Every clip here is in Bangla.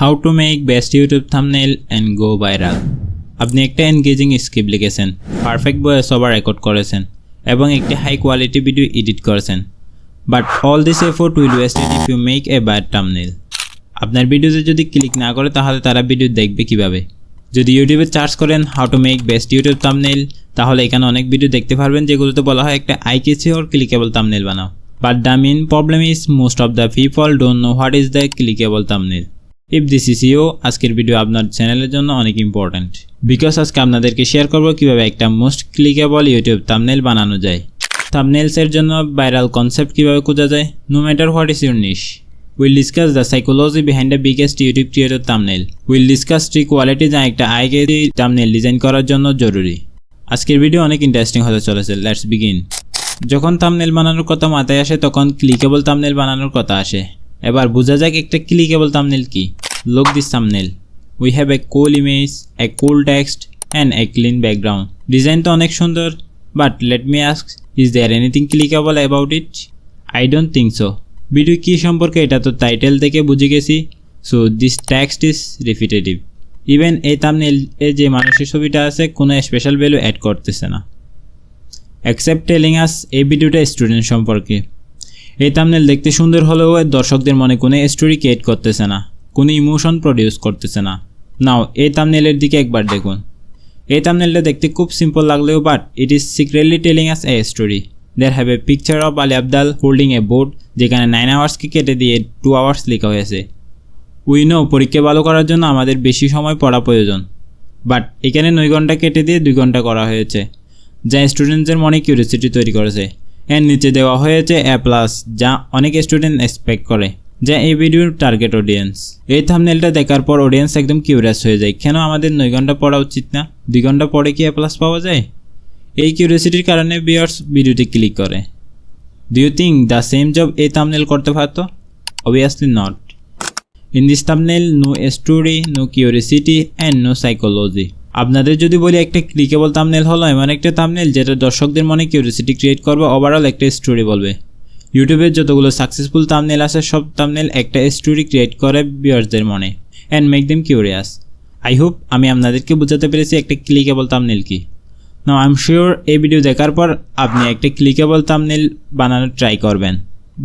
How to make best YouTube thumbnail and go viral. আপনি একটা এনগেজিং স্ক্রিপ্ট লিখেছেন, পারফেক্ট ভয়েস ওভার রেকর্ড করেছেন এবং একটি হাই কোয়ালিটি ভিডিও এডিট করেছেন, but all this effort will wasted if you make a bad thumbnail. আপনার ভিডিওতে যদি ক্লিক না করে তাহলে তারা ভিডিও দেখবে কিভাবে? যদি ইউটিউবে সার্চ করেন how to make best YouTube thumbnail, তাহলে এখানে অনেক ভিডিও দেখতে পারবেন যেগুলোতে বলা হয় একটা eye catchy or clickable thumbnail বানাও। But the main problem is most of the people don't know what is the clickable thumbnail. If this is you, আজকের ভিডিও আপনার চ্যানেলের জন্য অনেক ইম্পর্ট্যান্ট, বিকজ আজকে আপনাদেরকে শেয়ার করবো কিভাবে একটা মোস্ট ক্লিকেবল ইউটিউব থাম্বনেল বানানো যায়। থাম্বনেলসের জন্য ভাইরাল কনসেপ্ট কিভাবে খোঁজা যায়, no matter what is your niche. Will discuss the psychology behind the biggest YouTube creator thumbnail. Will discuss three quality যা একটা আই ক্যাচি থাম্বনেল ডিজাইন করার জন্য জরুরি। আজকের ভিডিও অনেক ইন্টারেস্টিং হতে চলেছে, লেটস বিগিন। যখন থাম্বনেল বানানোর কথা মাথায় আসে তখন ক্লিকেবল থাম্বনেল বানানোর কথা আসে। এবার বোঝা যাক একটা ক্লিকেবল থাম্বনেল কি। Look this thumbnail, we have a cool image, a cool text and a clean background. Design তো অনেক সুন্দর, but let me ask, is there anything clickable about it? I don't think so. Video কী সম্পর্কে এটা তো টাইটেল থেকে বুঝে গেছি। So this text is repetitive. Even এই থাম্বনেল যে মানুষের ছবিটা আছে কোনো স্পেশাল ভ্যালু অ্যাড করতেছে না, এক্সেপ্ট টেলিং আস এই ভিডিওটা স্টুডেন্ট সম্পর্কে। এই থাম্বনেল দেখতে সুন্দর হলেও দর্শকদের মনে কোনো স্টোরি ক্রিয়েট করতেছে না, কোনো ইমোশন প্রডিউস করতেছে না। নাও এই থাম্বনেলের দিকে একবার দেখুন। এই থাম্বনেলটা দেখতে খুব সিম্পল লাগলেও but it is secretly telling us a story. There have a picture of Ali Abdal holding a board, যেখানে 9 আওয়ার্সকে কেটে দিয়ে 2 আওয়ার্স লেখা হয়েছে। উই নো পরীক্ষা ভালো করার জন্য আমাদের বেশি সময় পড়া প্রয়োজন, বাট এখানে 9 ঘন্টা কেটে দিয়ে 2 ঘন্টা করা হয়েছে, যা স্টুডেন্টদের মনে কিউরিওসিটি তৈরি করেছে। এর নিচে দেওয়া হয়েছে A+, যা অনেক স্টুডেন্ট এক্সপেক্ট করে, যা এই ভিডিওর টার্গেট অডিয়েন্স। এই থাম্বনেলটা দেখার পর অডিয়েন্স একদম কিউরিয়াস হয়ে যায়, কেন আমাদের 9 ঘন্টা পড়া উচিত না? 2 ঘন্টা পরে কি A+ পাওয়া যায়? এই কিউরিওসিটির কারণে ভিউয়ার্স ভিডিওটি ক্লিক করে। Do you think the same job এই থাম্বনেল করতে পারতো? Obviously not. In this thumbnail no story, no curiosity and no psychology. আপনাদের যদি বলি একটা ক্লিকেবল থাম্বনেল হলো এমন একটা থাম্বনেল যেটা দর্শকদের মনে কিউরিওসিটি ক্রিয়েট করবে, ওভারঅল একটা স্টোরি বলবে। ইউটিউবের যতগুলো সাকসেসফুল থাম্বনেল আছে সব থাম্বনেল একটা স্টোরি ক্রিয়েট করে ভিউয়ার্সদের মনে and make them curious. I hope আমি আপনাদেরকে বোঝাতে পেরেছি একটা ক্লিকেবল থাম্বনেল কি। নাও আই এম শিওর এই ভিডিও দেখার পর আপনি একটা ক্লিকেবল থাম্বনেল বানানোর ট্রাই করবেন,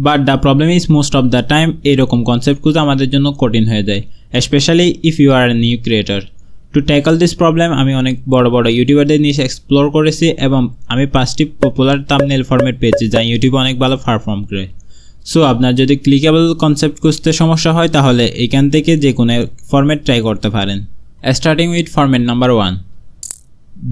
but the problem is most of the time এরকম কনসেপ্ট খুঁজে আমাদের জন্য কঠিন হয়ে যায়, specially if you are a new creator. To tackle this problem আমি অনেক বড় বড় ইউটিউবারদের নিয়ে এক্সপ্লোর করেছি এবং আমি 5টি পপুলার থাম্বনেল ফরম্যাট পেয়েছি যা ইউটিউবে অনেক ভালো পারফর্ম করে। সো আপনার যদি ক্লিকেবল কনসেপ্ট খুঁজতে সমস্যা হয় তাহলে এখান থেকে যে কোনো ফরম্যাট ট্রাই করতে পারেন। Starting with format number 1,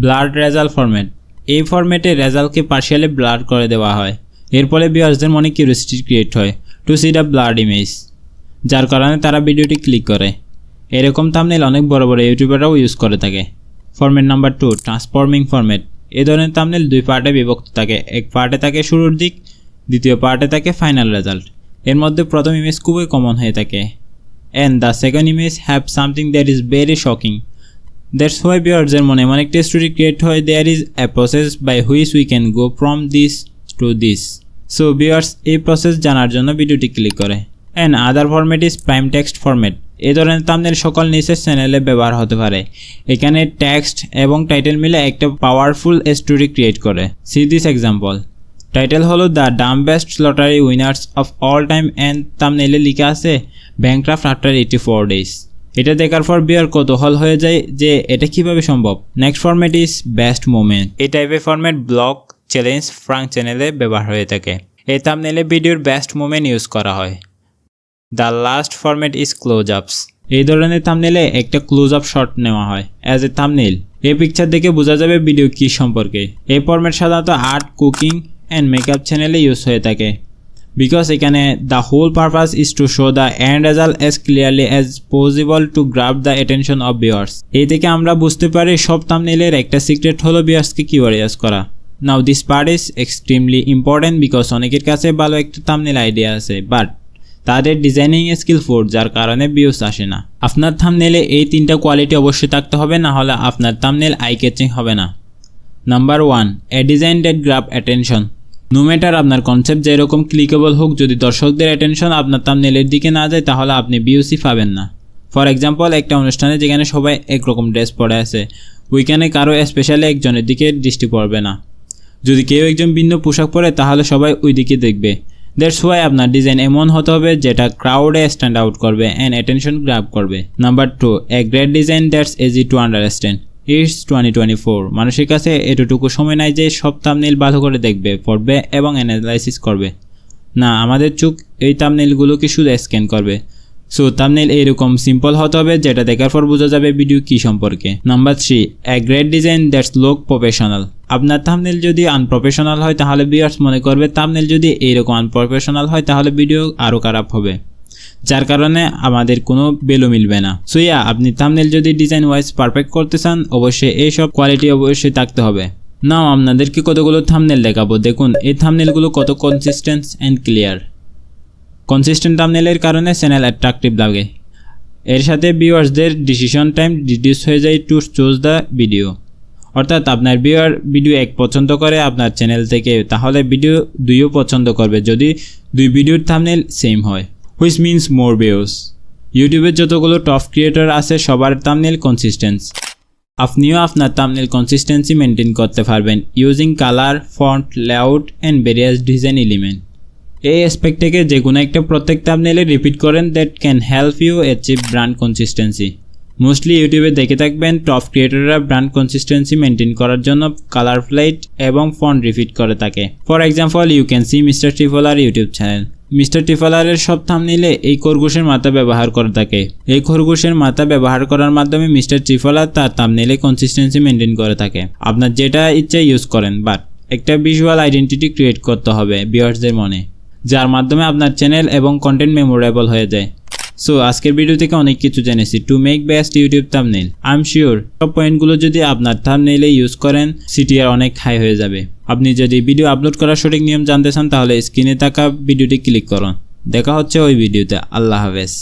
blurred result format. এই ফরম্যাটে রেজাল্টকে পার্শিয়ালি ব্লার করে দেওয়া হয়, এর ফলে ভিউয়ার্সদের মনে কিউরিওসিটি ক্রিয়েট হয় two C the blurred image, যার কারণে তারা ভিডিওটি ক্লিক করে। এরকম থাম্বনেল অনেক বড় বড় ইউটিউবাররাও ইউজ করে থাকে। Format number 2, transforming format. এই ধরনের থাম্বনেল 2 পার্টে বিভক্ত থাকে, এক পার্টে থাকে শুরুর দিক, দ্বিতীয় পার্টে থাকে ফাইনাল রেজাল্ট। এর মধ্যে প্রথম ইমেজ খুবই কমন হয়ে থাকে and the second image have something that is very shocking. That's why ভিউয়ার্সদের মনে এমন একটা স্টোরি ক্রিয়েট হয়, there is a process by which we can go from this to this. So viewers এই প্রসেস জানার জন্য ভিডিওটি ক্লিক করে। And other format is prime text format. এই ধরনের থাম্বনেল সকল নিচের চ্যানেলে ব্যবহার হতে পারে। এখানে টেক্সট এবং টাইটেল মিলে একটা পাওয়ারফুল স্টোরি ক্রিয়েট করে। See this example. টাইটেল হলো the dumbest lottery winners of all time and থাম্বনেলে লেখা আছে ব্যাংক্রাফট আফটার 84 days। এটা দেখার পর ভিউয়ার কৌতূহল হয়ে যায় যে এটা কিভাবে সম্ভব। Next format is best moment. এই টাইপের ফরম্যাট ব্লগ, চ্যালেঞ্জ, ফ্রাঙ্ক চ্যানেলে ব্যবহার হয়ে থাকে। এই থাম্বনেলে ভিডিওর বেস্ট মোমেন্ট ইউজ করা হয়। The last format is close আপস। এই ধরনের থাম্বনেলে একটা ক্লোজ আপ শট নেওয়া হয় অ্যাজ এ থাম্বনেল। এই পিকচার দেখে বোঝা যাবে ভিডিও কী সম্পর্কে। এই ফরম্যাট সাধারণত আর্ট, কুকিং অ্যান্ড মেকআপ চ্যানেলে ইউজ হয়ে থাকে, বিকজ এখানে the whole purpose is to show the end result as clearly as possible to grab the attention of viewers. এই থেকে আমরা বুঝতে পারি সব থাম্বনেলের একটা সিক্রেট হলো ভিউয়ার্সকে কিউরিয়াস করা। Now this part is extremely important because অনেকের কাছে ভালো একটা থাম্বনেল আইডিয়া আছে বাট তাদের ডিজাইনিং স্কিলফুল, যার কারণে ভিউজ আসে না। আপনার থাম্বনেলে এই 3টা কোয়ালিটি অবশ্যই থাকতে হবে, না হলে আপনার থাম্বনেল আই ক্যাচিং হবে না। Number 1, a design that grab attention. No matter আপনার কনসেপ্ট যেরকম ক্লিকেবল হোক, যদি দর্শকদের অ্যাটেনশন আপনার থাম্বনেলের দিকে না যায় তাহলে আপনি ভিউসই পাবেন না। ফর এক্সাম্পল একটা অনুষ্ঠানে যেখানে সবাই একরকম ড্রেস পরে আছে, ওইখানে কারো স্পেশালি একজনের দিকে দৃষ্টি পড়বে না। যদি কেউ একজন ভিন্ন পোশাক পরে তাহলে সবাই ওই দিকে দেখবে। দ্যাটস ওয়াই আপনার ডিজাইন এমন হতে হবে যেটা ক্রাউডে স্ট্যান্ড আউট করবে অ্যান্ড অ্যাটেনশন গ্র্যাব করবে। Number 2, a great design that's easy to understand. It's 2024। মানুষের কাছে এতটুকু সময় নাই যে সব থাম্বনেইল ভালো করে দেখবে, পড়বে এবং অ্যানালাইসিস করবে। না, আমাদের চোখ এই থাম্বনেইলগুলোকে শুধু স্ক্যান করবে। সো থাম্বনেইল এরকম সিম্পল হতে হবে যেটা দেখার পর বোঝা যাবে ভিডিও কী সম্পর্কে। Number 3, a great design that's look professional. আপনার থাম্বনেইল যদি আনপ্রফেশনাল হয় তাহলে ভিউয়ার্স মনে করবে, থাম্বনেইল যদি এইরকম আনপ্রফেশনাল হয় তাহলে ভিডিও আরও খারাপ হবে, যার কারণে আমাদের কোনো ভ্যালু মিলবে না। সো আপনি থাম্বনেইল যদি ডিজাইন ওয়াইজ পারফেক্ট করতে চান অবশ্যই এইসব কোয়ালিটি অবশ্যই থাকতে হবে। নাও আপনাদেরকে কতগুলো থাম্বনেইল দেখাবো। দেখুন এই থাম্বনেইলগুলো কত কনসিস্টেন্ট অ্যান্ড ক্লিয়ার। কনসিস্টেন্ট থাম্বনেইলের কারণে চ্যানেল অ্যাট্রাকটিভ লাগে। এর সাথে ভিউয়ার্সদের ডিসিশন টাইম রিডিউস হয়ে যায় টু চুজ দ্য ভিডিও। অর্থাৎ আপনার ভিডিও 1 পছন্দ করে আপনার চ্যানেল থেকে, তাহলে ভিডিও 2ও পছন্দ করবে যদি 2 ভিডিওর থাম্বনেইল সেম হয়, হুইচ মিনস মোর ভিউজ। ইউটিউবের যতগুলো টপ ক্রিয়েটর আছে সবার থাম্বনেইল কনসিস্টেন্স। আপনিও আপনার থাম্বনেইল কনসিস্টেন্সি মেনটেন করতে পারবেন using colour, font, layout and various design element. এই অ্যাসপেক্ট থেকে যে কোনো একটা প্রত্যেক থাম্বনেইলে রিপিট করেন, that can help you achieve brand consistency. Mostly ইউটিউবে দেখে থাকবেন টপ ক্রিয়েটররা ব্র্যান্ড কনসিস্টেন্সি মেনটেন করার জন্য কালার প্লেট এবং ফন্ট রিপিট করে থাকে। For example you can see mister Tripler YouTube channel. Mister ট্রিপলারের সব থাম্বনেইলে এই খরগোশের মাথা ব্যবহার করে থাকে। এই খরগোশের মাথা ব্যবহার করার মাধ্যমে মিস্টার ট্রিপলার তার থাম্বনেইলে কনসিস্টেন্সি মেনটেন করে থাকে। আপনার যেটা ইচ্ছা ইউজ করেন, বাট একটা ভিজুয়াল আইডেন্টিটি ক্রিয়েট করতে হবে ভিউয়ার্সদের মনে, যার মাধ্যমে আপনার চ্যানেল এবং কন্টেন্ট মেমোরেবল হয়ে যায়। সো আজকের ভিডিও থেকে অনেক কিছু জেনেছি two make best YouTube thumbnail. I am sure সব পয়েন্টগুলো যদি আপনার থাম্বনেইলে ইউজ করেন সিটিআর অনেক হাই হয়ে যাবে। আপনি যদি ভিডিও আপলোড করার সঠিক নিয়ম জানতে চান তাহলে স্ক্রিনে থাকা ভিডিওটি ক্লিক করুন। দেখা হচ্ছে ওই ভিডিওতে। আল্লাহ হাফেজ।